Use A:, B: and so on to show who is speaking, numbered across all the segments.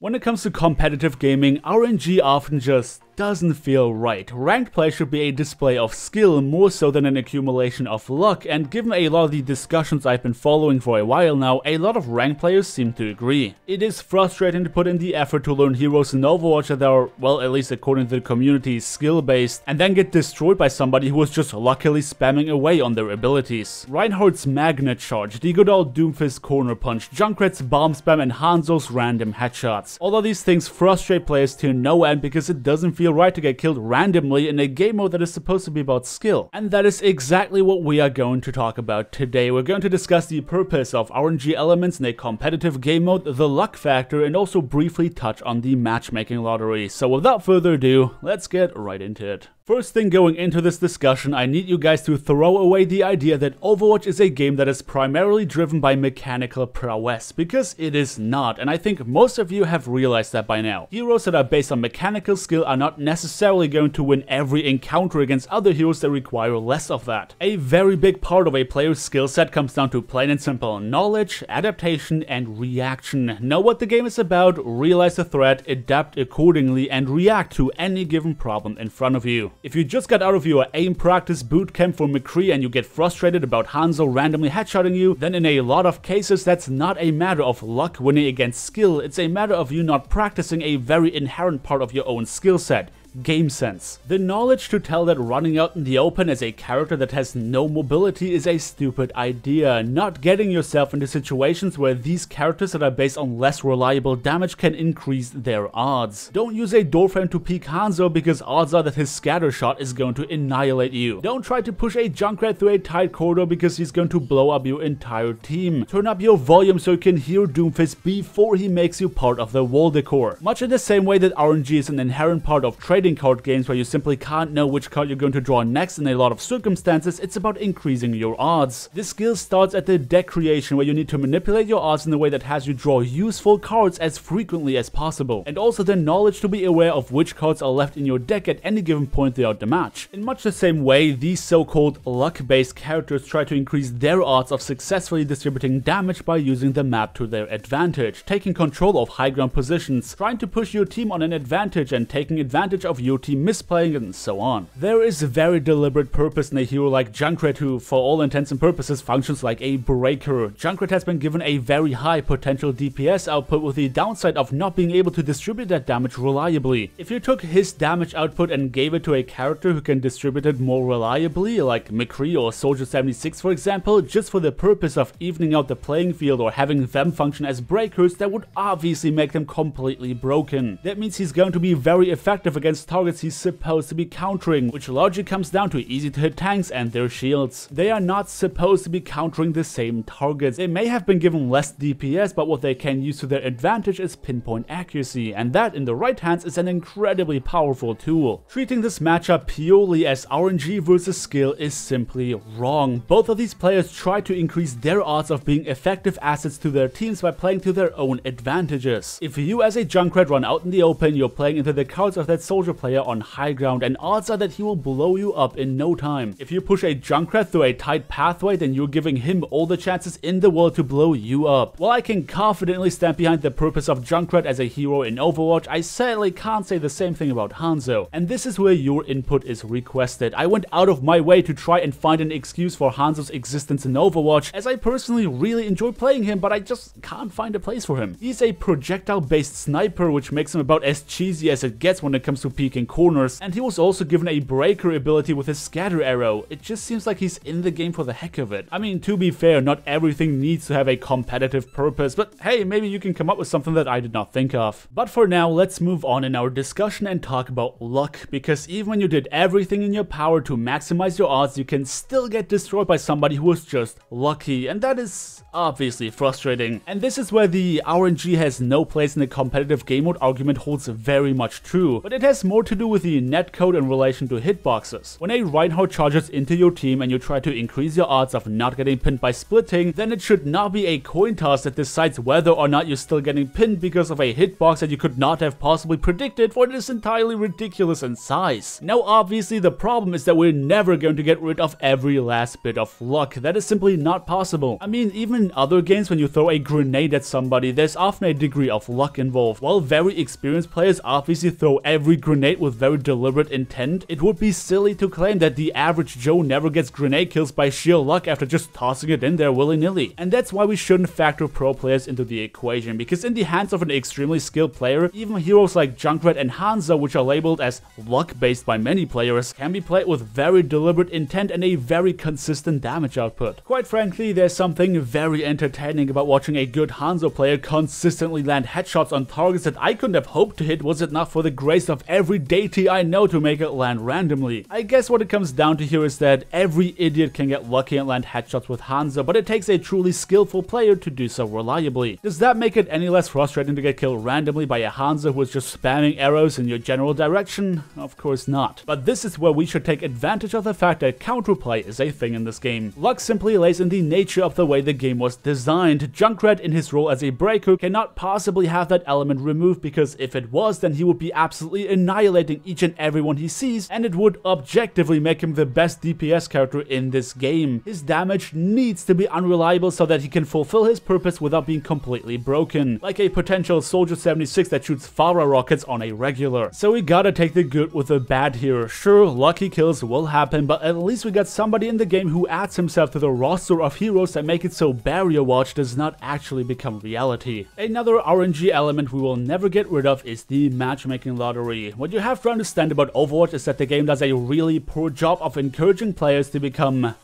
A: When it comes to competitive gaming, RNG often just doesn't feel right. Ranked play should be a display of skill more so than an accumulation of luck, and given a lot of the discussions I've been following for a while now, a lot of ranked players seem to agree. It is frustrating to put in the effort to learn heroes in Overwatch that are, well, at least according to the community, skill-based, and then get destroyed by somebody who was just luckily spamming away on their abilities. Reinhardt's Magnet Charge, the good old Doomfist Corner Punch, Junkrat's Bomb Spam, and Hanzo's random headshots. All of these things frustrate players to no end because it doesn't feel right to get killed randomly in a game mode that is supposed to be about skill. And that is exactly what we are going to talk about today. We're going to discuss the purpose of RNG elements in a competitive game mode, the luck factor, and also briefly touch on the matchmaking lottery. So without further ado, let's get right into it. First thing going into this discussion, I need you guys to throw away the idea that Overwatch is a game that is primarily driven by mechanical prowess, because it is not, and I think most of you have realized that by now. Heroes that are based on mechanical skill are not necessarily going to win every encounter against other heroes that require less of that. A very big part of a player's skill set comes down to plain and simple knowledge, adaptation, and reaction. Know what the game is about, realize the threat, adapt accordingly, and react to any given problem in front of you. If you just got out of your aim practice bootcamp for McCree and you get frustrated about Hanzo randomly headshotting you, then in a lot of cases that's not a matter of luck winning against skill, it's a matter of you not practicing a very inherent part of your own skill set. Game sense. The knowledge to tell that running out in the open as a character that has no mobility is a stupid idea. Not getting yourself into situations where these characters that are based on less reliable damage can increase their odds. Don't use a doorframe to peek Hanzo because odds are that his scatter shot is going to annihilate you. Don't try to push a Junkrat through a tight corridor because he's going to blow up your entire team. Turn up your volume so you can hear Doomfist before he makes you part of the wall decor. Much in the same way that RNG is an inherent part of trading card games where you simply can't know which card you're going to draw next in a lot of circumstances, it's about increasing your odds. This skill starts at the deck creation where you need to manipulate your odds in a way that has you draw useful cards as frequently as possible, and also the knowledge to be aware of which cards are left in your deck at any given point throughout the match. In much the same way, these so-called luck-based characters try to increase their odds of successfully distributing damage by using the map to their advantage, taking control of high ground positions, trying to push your team on an advantage and taking advantage of your team misplaying, and so on. There is very deliberate purpose in a hero like Junkrat who, for all intents and purposes, functions like a breaker. Junkrat has been given a very high potential DPS output with the downside of not being able to distribute that damage reliably. If you took his damage output and gave it to a character who can distribute it more reliably, like McCree or Soldier 76 for example, just for the purpose of evening out the playing field or having them function as breakers, that would obviously make them completely broken. That means he's going to be very effective against targets he's supposed to be countering, which largely comes down to easy to hit tanks and their shields. They are not supposed to be countering the same targets. They may have been given less DPS, but what they can use to their advantage is pinpoint accuracy, and that in the right hands is an incredibly powerful tool. Treating this matchup purely as RNG versus skill is simply wrong. Both of these players try to increase their odds of being effective assets to their teams by playing to their own advantages. If you as a Junkrat run out in the open, you're playing into the cards of that soldier player on high ground, and odds are that he will blow you up in no time. If you push a Junkrat through a tight pathway, then you're giving him all the chances in the world to blow you up. While I can confidently stand behind the purpose of Junkrat as a hero in Overwatch, I sadly can't say the same thing about Hanzo, and this is where your input is requested. I went out of my way to try and find an excuse for Hanzo's existence in Overwatch, as I personally really enjoy playing him, but I just can't find a place for him. He's a projectile-based sniper, which makes him about as cheesy as it gets when it comes to peeking corners, and he was also given a breaker ability with his scatter arrow. It just seems like he's in the game for the heck of it. I mean, to be fair, not everything needs to have a competitive purpose, but hey, maybe you can come up with something that I did not think of. But for now, let's move on in our discussion and talk about luck, because even when you did everything in your power to maximize your odds, you can still get destroyed by somebody who was just lucky, and that is obviously frustrating. And this is where the RNG has no place in the competitive game mode argument holds very much true, but it has more to do with the netcode in relation to hitboxes. When a Reinhardt charges into your team and you try to increase your odds of not getting pinned by splitting, then it should not be a coin toss that decides whether or not you're still getting pinned because of a hitbox that you could not have possibly predicted, for it is entirely ridiculous in size. Now obviously the problem is that we're never going to get rid of every last bit of luck. That is simply not possible. I mean, even in other games, when you throw a grenade at somebody, there's often a degree of luck involved. While very experienced players obviously throw every grenade with very deliberate intent, it would be silly to claim that the average Joe never gets grenade kills by sheer luck after just tossing it in there willy-nilly. And that's why we shouldn't factor pro players into the equation, because in the hands of an extremely skilled player, even heroes like Junkrat and Hanzo, which are labeled as luck-based by many players, can be played with very deliberate intent and a very consistent damage output. Quite frankly, there's something very entertaining about watching a good Hanzo player consistently land headshots on targets that I couldn't have hoped to hit was it not for the grace of every deity I know to make it land randomly. I guess what it comes down to here is that every idiot can get lucky and land headshots with Hanzo, but it takes a truly skillful player to do so reliably. Does that make it any less frustrating to get killed randomly by a Hanzo who is just spamming arrows in your general direction? Of course not. But this is where we should take advantage of the fact that counterplay is a thing in this game. Luck simply lays in the nature of the way the game was designed. Junkrat in his role as a breaker cannot possibly have that element removed, because if it was, then he would be absolutely annihilating each and everyone he sees, and it would objectively make him the best DPS character in this game. His damage needs to be unreliable so that he can fulfill his purpose without being completely broken, like a potential Soldier 76 that shoots Farah rockets on a regular. So we gotta take the good with the bad here. Sure, lucky kills will happen, but at least we got somebody in the game who adds himself to the roster of heroes that make it so Barrier Watch does not actually become reality. Another RNG element we will never get rid of is the matchmaking lottery. What you have to understand about Overwatch is that the game does a really poor job of encouraging players to become,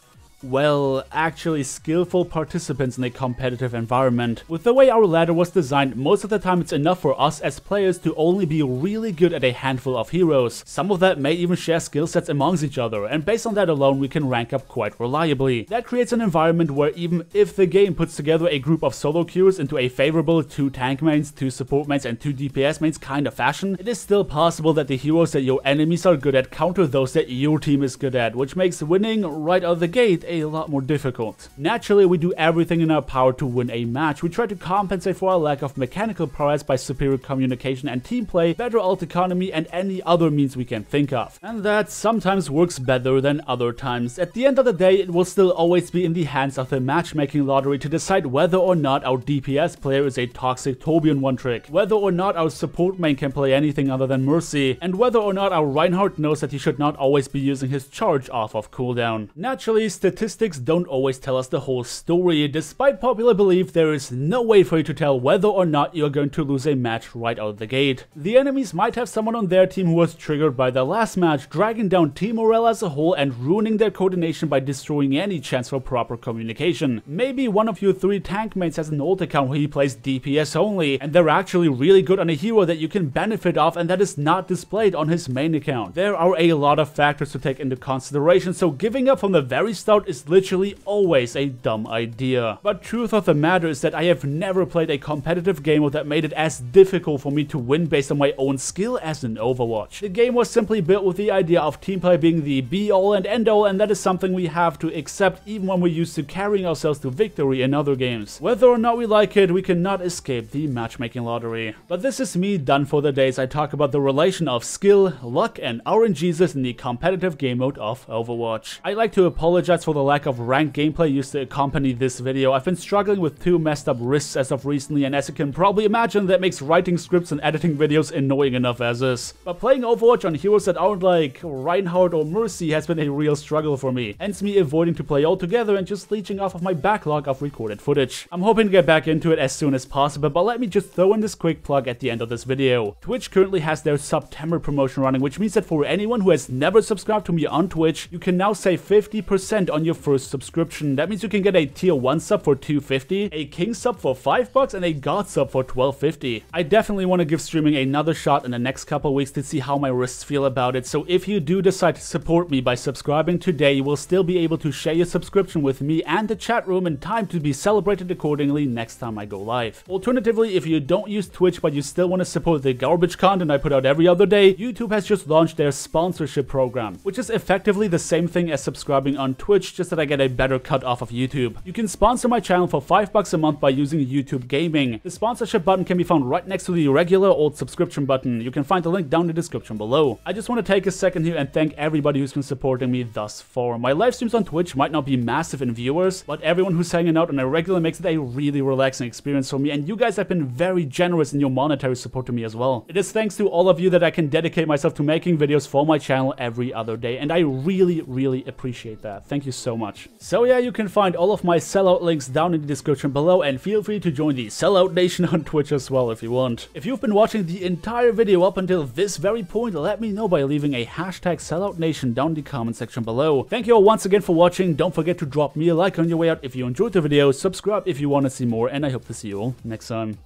A: well, actually skillful participants in a competitive environment. With the way our ladder was designed, most of the time it's enough for us as players to only be really good at a handful of heroes. Some of that may even share skill sets amongst each other, and based on that alone we can rank up quite reliably. That creates an environment where even if the game puts together a group of solo queuers into a favorable 2 tank mains, 2 support mains, and 2 DPS mains kind of fashion, it is still possible that the heroes that your enemies are good at counter those that your team is good at, which makes winning right out of the gate a lot more difficult. Naturally, we do everything in our power to win a match. We try to compensate for our lack of mechanical prowess by superior communication and team play, better ult economy, and any other means we can think of. And that sometimes works better than other times. At the end of the day, it will still always be in the hands of the matchmaking lottery to decide whether or not our DPS player is a toxic Torbjorn one-trick, whether or not our support main can play anything other than Mercy, and whether or not our Reinhardt knows that he should not always be using his charge off of cooldown. Naturally, statistics don't always tell us the whole story. Despite popular belief, there is no way for you to tell whether or not you're going to lose a match right out of the gate. The enemies might have someone on their team who was triggered by the last match, dragging down team morale as a whole and ruining their coordination by destroying any chance for proper communication. Maybe one of your 3 tank mates has an ult account where he plays DPS only, and they're actually really good on a hero that you can benefit off, and that is not displayed on his main account. There are a lot of factors to take into consideration, so giving up from the very start is literally always a dumb idea. But truth of the matter is that I have never played a competitive game that made it as difficult for me to win based on my own skill as in Overwatch. The game was simply built with the idea of team play being the be-all and end-all, and that is something we have to accept even when we're used to carrying ourselves to victory in other games. Whether or not we like it, we cannot escape the matchmaking lottery. But this is me done for the days. I talk about the relation of skill, luck, and RNGs in the competitive game mode of Overwatch. I'd like to apologize for the lack of ranked gameplay used to accompany this video. I've been struggling with 2 messed up wrists as of recently, and as you can probably imagine, that makes writing scripts and editing videos annoying enough as is. But playing Overwatch on heroes that aren't like Reinhardt or Mercy has been a real struggle for me, hence me avoiding to play altogether and just leeching off of my backlog of recorded footage. I'm hoping to get back into it as soon as possible, but let me just throw in this quick plug at the end of this video. Twitch currently has their September promotion running, which means that for anyone who has never subscribed to me on Twitch, you can now save 50% on your your first subscription. That means you can get a tier 1 sub for $2.50, a king sub for $5, and a god sub for $12.50. I definitely want to give streaming another shot in the next couple weeks to see how my wrists feel about it, so if you do decide to support me by subscribing today, you will still be able to share your subscription with me and the chat room in time to be celebrated accordingly next time I go live. Alternatively, if you don't use Twitch but you still want to support the garbage content I put out every other day, YouTube has just launched their sponsorship program, which is effectively the same thing as subscribing on Twitch, just that I get a better cut off of YouTube. You can sponsor my channel for $5 a month by using YouTube Gaming. The sponsorship button can be found right next to the regular old subscription button. You can find the link down in the description below. I just want to take a second here and thank everybody who's been supporting me thus far. My live streams on Twitch might not be massive in viewers, but everyone who's hanging out on a regular makes it a really relaxing experience for me, and you guys have been very generous in your monetary support to me as well. It is thanks to all of you that I can dedicate myself to making videos for my channel every other day, and I really appreciate that. Thank you so much. So yeah, you can find all of my sellout links down in the description below, and feel free to join the Sellout Nation on Twitch as well if you want. If you've been watching the entire video up until this very point, let me know by leaving a hashtag SelloutNation down in the comment section below. Thank you all once again for watching. Don't forget to drop me a like on your way out if you enjoyed the video, subscribe if you want to see more, and I hope to see you all next time.